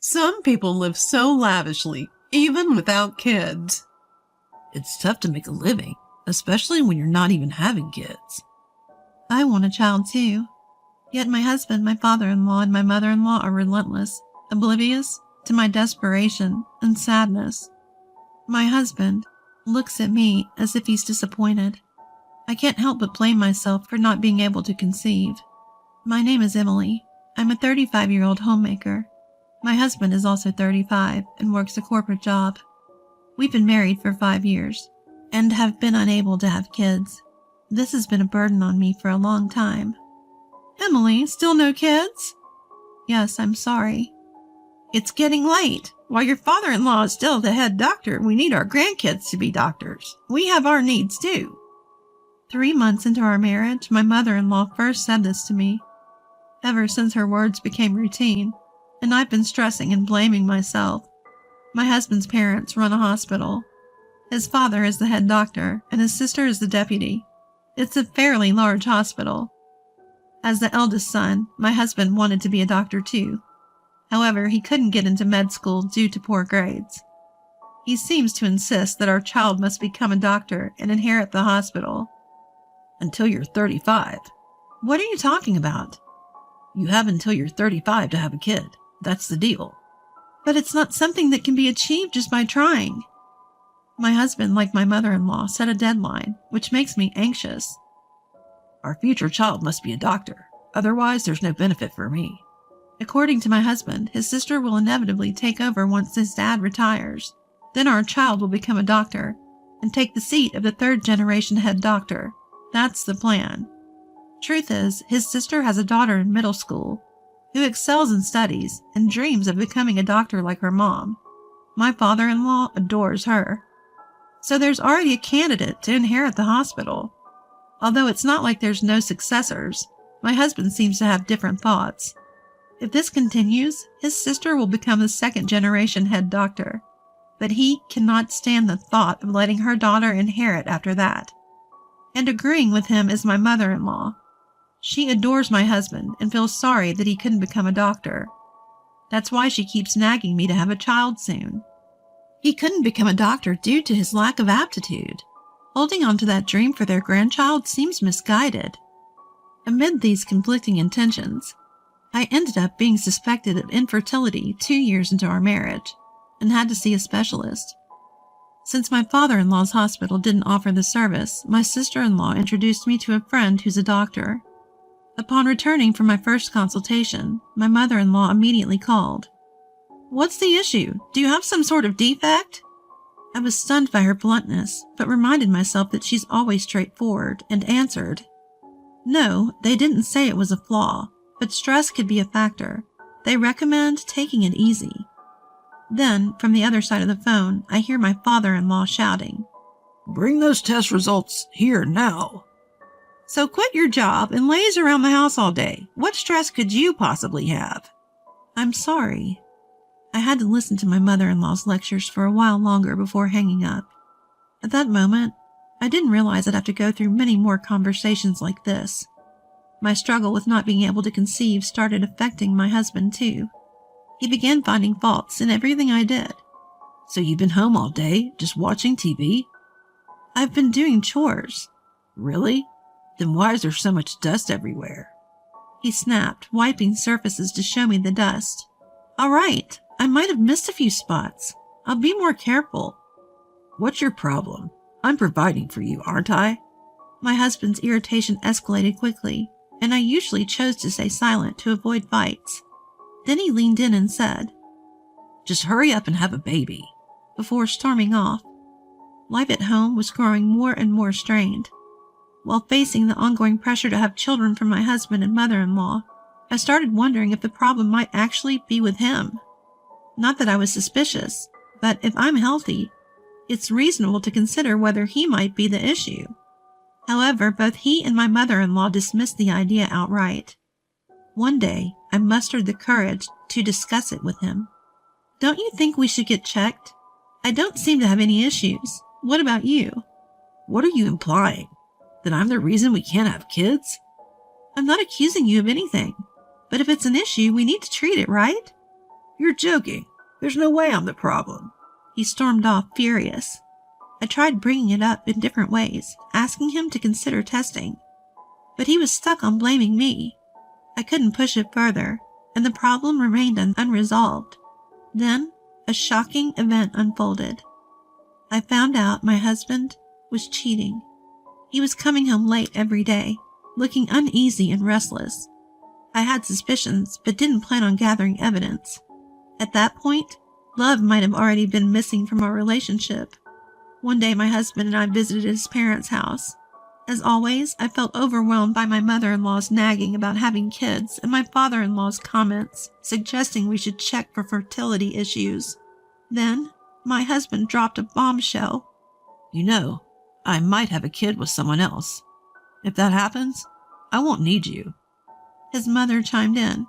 Some people live so lavishly, even without kids. It's tough to make a living, especially when you're not even having kids. I want a child too. Yet my husband, my father-in-law, and my mother-in-law are relentless, oblivious to my desperation and sadness. My husband looks at me as if he's disappointed. I can't help but blame myself for not being able to conceive. My name is Emily. I'm a 35-year-old homemaker. My husband is also 35 and works a corporate job. We've been married for 5 years and have been unable to have kids. This has been a burden on me for a long time. Emily, still no kids? Yes, I'm sorry. It's getting late. While your father-in-law is still the head doctor, we need our grandkids to be doctors. We have our needs too. 3 months into our marriage, my mother-in-law first said this to me. Ever since her words became routine, and I've been stressing and blaming myself. My husband's parents run a hospital. His father is the head doctor, and his sister is the deputy. It's a fairly large hospital. As the eldest son, my husband wanted to be a doctor too. However, he couldn't get into med school due to poor grades. He seems to insist that our child must become a doctor and inherit the hospital. Until you're 35. What are you talking about? You have until you're 35 to have a kid. That's the deal. But it's not something that can be achieved just by trying. My husband, like my mother-in-law, set a deadline, which makes me anxious. Our future child must be a doctor. Otherwise, there's no benefit for me. According to my husband, his sister will inevitably take over once his dad retires. Then our child will become a doctor and take the seat of the third-generation head doctor. That's the plan. Truth is, his sister has a daughter in middle school who excels in studies and dreams of becoming a doctor like her mom. My father-in-law adores her. So there's already a candidate to inherit the hospital. Although it's not like there's no successors, my husband seems to have different thoughts. If this continues, his sister will become the second-generation head doctor, but he cannot stand the thought of letting her daughter inherit after that. And agreeing with him is my mother-in-law. She adores my husband and feels sorry that he couldn't become a doctor. That's why she keeps nagging me to have a child soon. He couldn't become a doctor due to his lack of aptitude. Holding on to that dream for their grandchild seems misguided. Amid these conflicting intentions, I ended up being suspected of infertility 2 years into our marriage and had to see a specialist. Since my father-in-law's hospital didn't offer the service, my sister-in-law introduced me to a friend who's a doctor. Upon returning from my first consultation, my mother-in-law immediately called. "What's the issue? Do you have some sort of defect?" I was stunned by her bluntness, but reminded myself that she's always straightforward and answered. No, they didn't say it was a flaw, but stress could be a factor. They recommend taking it easy. Then, from the other side of the phone, I hear my father-in-law shouting, "Bring those test results here now." So quit your job and laze around the house all day. What stress could you possibly have? I'm sorry. I had to listen to my mother-in-law's lectures for a while longer before hanging up. At that moment, I didn't realize I'd have to go through many more conversations like this. My struggle with not being able to conceive started affecting my husband too. He began finding faults in everything I did. So you've been home all day, just watching TV? I've been doing chores. Really? Then why is there so much dust everywhere? He snapped, wiping surfaces to show me the dust. All right, I might have missed a few spots. I'll be more careful. What's your problem? I'm providing for you, aren't I? My husband's irritation escalated quickly, and I usually chose to stay silent to avoid fights. Then he leaned in and said, "Just hurry up and have a baby," before storming off. Life at home was growing more and more strained. While facing the ongoing pressure to have children from my husband and mother-in-law, I started wondering if the problem might actually be with him. Not that I was suspicious, but if I'm healthy, it's reasonable to consider whether he might be the issue. However, both he and my mother-in-law dismissed the idea outright. One day, I mustered the courage to discuss it with him. "Don't you think we should get checked? I don't seem to have any issues. What about you?" What are you implying? That I'm the reason we can't have kids? I'm not accusing you of anything, but if it's an issue, we need to treat it, right? You're joking. There's no way I'm the problem. He stormed off, furious. I tried bringing it up in different ways, asking him to consider testing. But he was stuck on blaming me. I couldn't push it further, and the problem remained unresolved. Then, a shocking event unfolded. I found out my husband was cheating. He was coming home late every day, looking uneasy and restless. I had suspicions, but didn't plan on gathering evidence. At that point, love might have already been missing from our relationship. One day my husband and I visited his parents' house. As always, I felt overwhelmed by my mother-in-law's nagging about having kids and my father-in-law's comments suggesting we should check for fertility issues. Then, my husband dropped a bombshell. You know, I might have a kid with someone else. If that happens, I won't need you. His mother chimed in.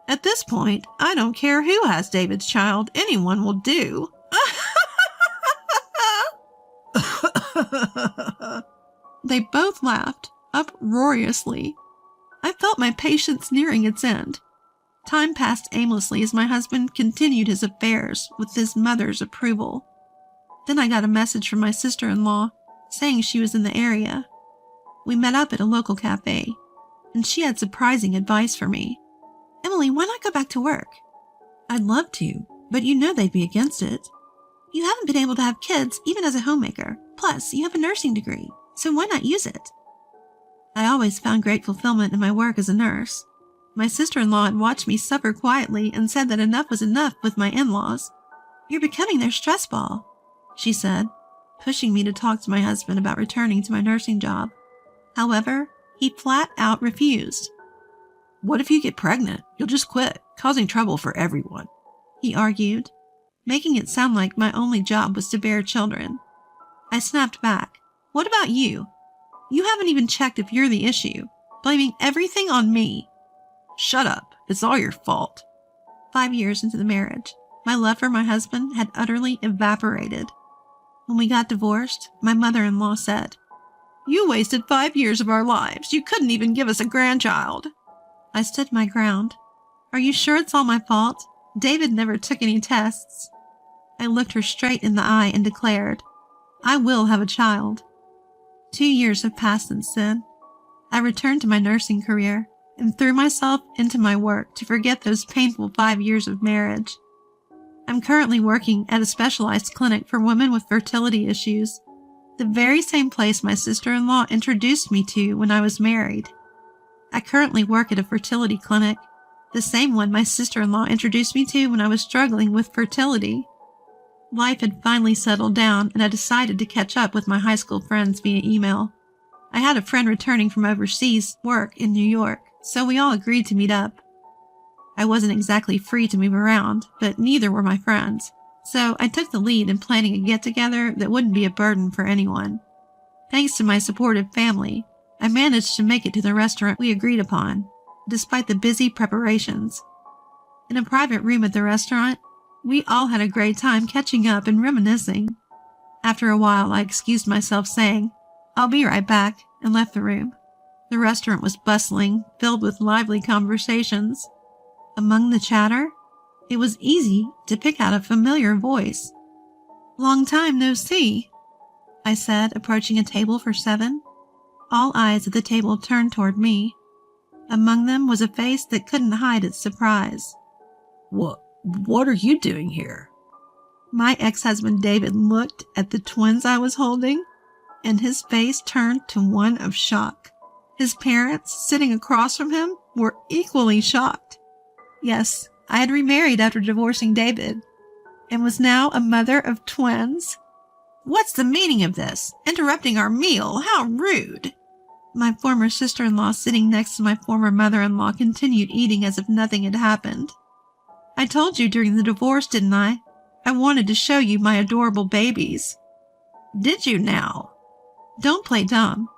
At this point, I don't care who has David's child. Anyone will do. They both laughed, uproariously. I felt my patience nearing its end. Time passed aimlessly as my husband continued his affairs with his mother's approval. Then I got a message from my sister-in-law saying she was in the area. We met up at a local cafe, and she had surprising advice for me. Emily, why not go back to work? I'd love to, but you know they'd be against it. You haven't been able to have kids even as a homemaker. Plus, you have a nursing degree, so why not use it? I always found great fulfillment in my work as a nurse. My sister-in-law had watched me suffer quietly and said that enough was enough with my in-laws. You're becoming their stress ball, she said, pushing me to talk to my husband about returning to my nursing job. However, he flat out refused. What if you get pregnant? You'll just quit, causing trouble for everyone, he argued, making it sound like my only job was to bear children. I snapped back. What about you? You haven't even checked if you're the issue, blaming everything on me. Shut up. It's all your fault. 5 years into the marriage, my love for my husband had utterly evaporated. When we got divorced, my mother-in-law said, You wasted 5 years of our lives. You couldn't even give us a grandchild. I stood my ground. Are you sure it's all my fault? David never took any tests. I looked her straight in the eye and declared, I will have a child. 2 years have passed since then. I returned to my nursing career and threw myself into my work to forget those painful 5 years of marriage. I'm currently working at a specialized clinic for women with fertility issues, the very same place my sister-in-law introduced me to when I was married. I currently work at a fertility clinic, the same one my sister-in-law introduced me to when I was struggling with fertility. Life had finally settled down, and I decided to catch up with my high school friends via email. I had a friend returning from overseas work in New York, so we all agreed to meet up. I wasn't exactly free to move around, but neither were my friends, so I took the lead in planning a get-together that wouldn't be a burden for anyone. Thanks to my supportive family, I managed to make it to the restaurant we agreed upon, despite the busy preparations. In a private room at the restaurant, we all had a great time catching up and reminiscing. After a while, I excused myself saying, I'll be right back, and left the room. The restaurant was bustling, filled with lively conversations. Among the chatter, it was easy to pick out a familiar voice. Long time no see, I said, approaching a table for 7. All eyes at the table turned toward me. Among them was a face that couldn't hide its surprise. What are you doing here? My ex-husband David looked at the twins I was holding, and his face turned to one of shock. His parents, sitting across from him, were equally shocked. Yes, I had remarried after divorcing David, and was now a mother of twins. What's the meaning of this? Interrupting our meal? How rude! My former sister-in-law, sitting next to my former mother-in-law, continued eating as if nothing had happened. I told you during the divorce, didn't I? I wanted to show you my adorable babies. Did you now? Don't play dumb.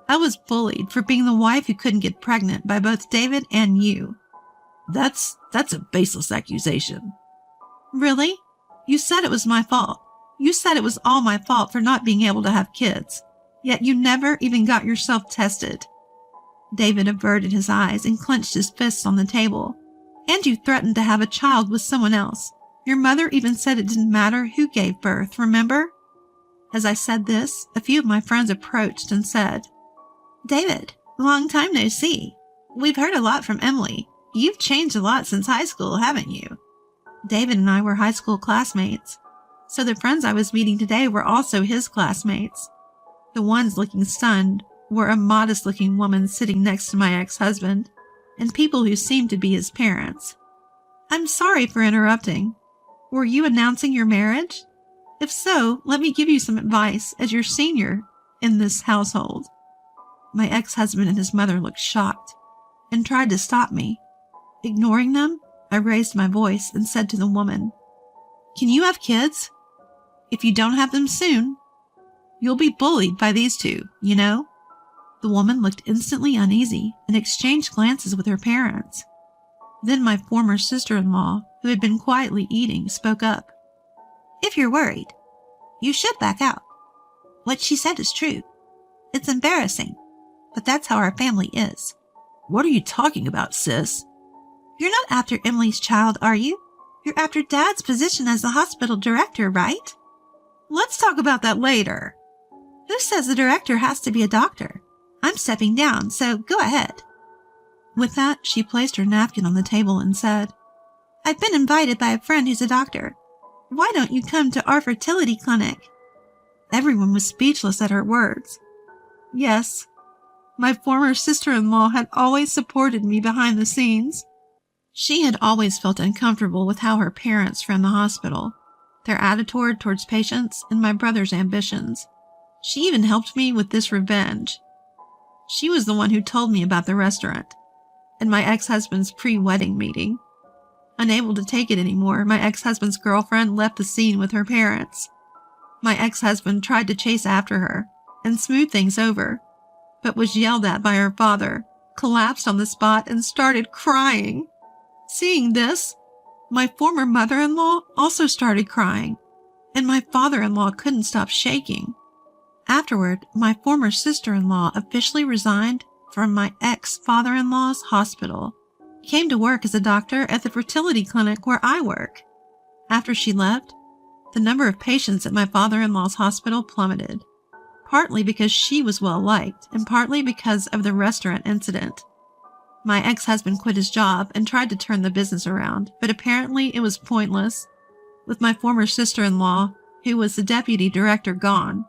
I was bullied for being the wife who couldn't get pregnant by both David and you. That's a baseless accusation. Really? You said it was my fault. You said it was all my fault for not being able to have kids. Yet you never even got yourself tested. David averted his eyes and clenched his fists on the table. And you threatened to have a child with someone else. Your mother even said it didn't matter who gave birth, remember? As I said this, a few of my friends approached and said, David, long time no see. We've heard a lot from Emily. You've changed a lot since high school, haven't you? David and I were high school classmates, so the friends I was meeting today were also his classmates. The ones looking stunned were a modest-looking woman sitting next to my ex-husband, and people who seemed to be his parents. I'm sorry for interrupting. Were you announcing your marriage? If so, let me give you some advice as your senior in this household. My ex-husband and his mother looked shocked and tried to stop me. Ignoring them, I raised my voice and said to the woman, Can you have kids? If you don't have them soon, you'll be bullied by these two, you know? The woman looked instantly uneasy and exchanged glances with her parents. Then my former sister-in-law, who had been quietly eating, spoke up. If you're worried, you should back out. What she said is true. It's embarrassing, but that's how our family is. What are you talking about, sis? You're not after Emily's child, are you? You're after Dad's position as the hospital director, right? Let's talk about that later. Who says the director has to be a doctor? I'm stepping down, so go ahead. With that, she placed her napkin on the table and said, I've been invited by a friend who's a doctor. Why don't you come to our fertility clinic? Everyone was speechless at her words. Yes, my former sister-in-law had always supported me behind the scenes. She had always felt uncomfortable with how her parents ran the hospital, their attitude towards patients, and my brother's ambitions. She even helped me with this revenge. She was the one who told me about the restaurant and my ex-husband's pre-wedding meeting. Unable to take it anymore, my ex-husband's girlfriend left the scene with her parents. My ex-husband tried to chase after her and smooth things over, but was yelled at by her father, collapsed on the spot, and started crying. Seeing this, my former mother-in-law also started crying, and my father-in-law couldn't stop shaking. Afterward, my former sister-in-law officially resigned from my ex-father-in-law's hospital, came to work as a doctor at the fertility clinic where I work. After she left, the number of patients at my father-in-law's hospital plummeted, partly because she was well-liked and partly because of the restaurant incident. My ex-husband quit his job and tried to turn the business around, but apparently it was pointless. With my former sister-in-law, who was the deputy director, gone,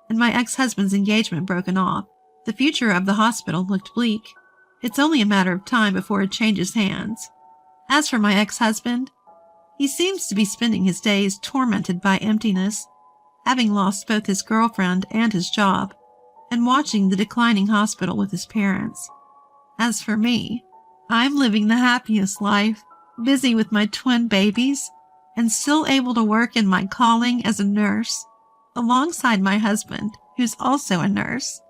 and my ex-husband's engagement broken off, the future of the hospital looked bleak. It's only a matter of time before it changes hands. As for my ex-husband, he seems to be spending his days tormented by emptiness, having lost both his girlfriend and his job, and watching the declining hospital with his parents. As for me, I'm living the happiest life, busy with my twin babies, and still able to work in my calling as a nurse, alongside my husband, who's also a nurse.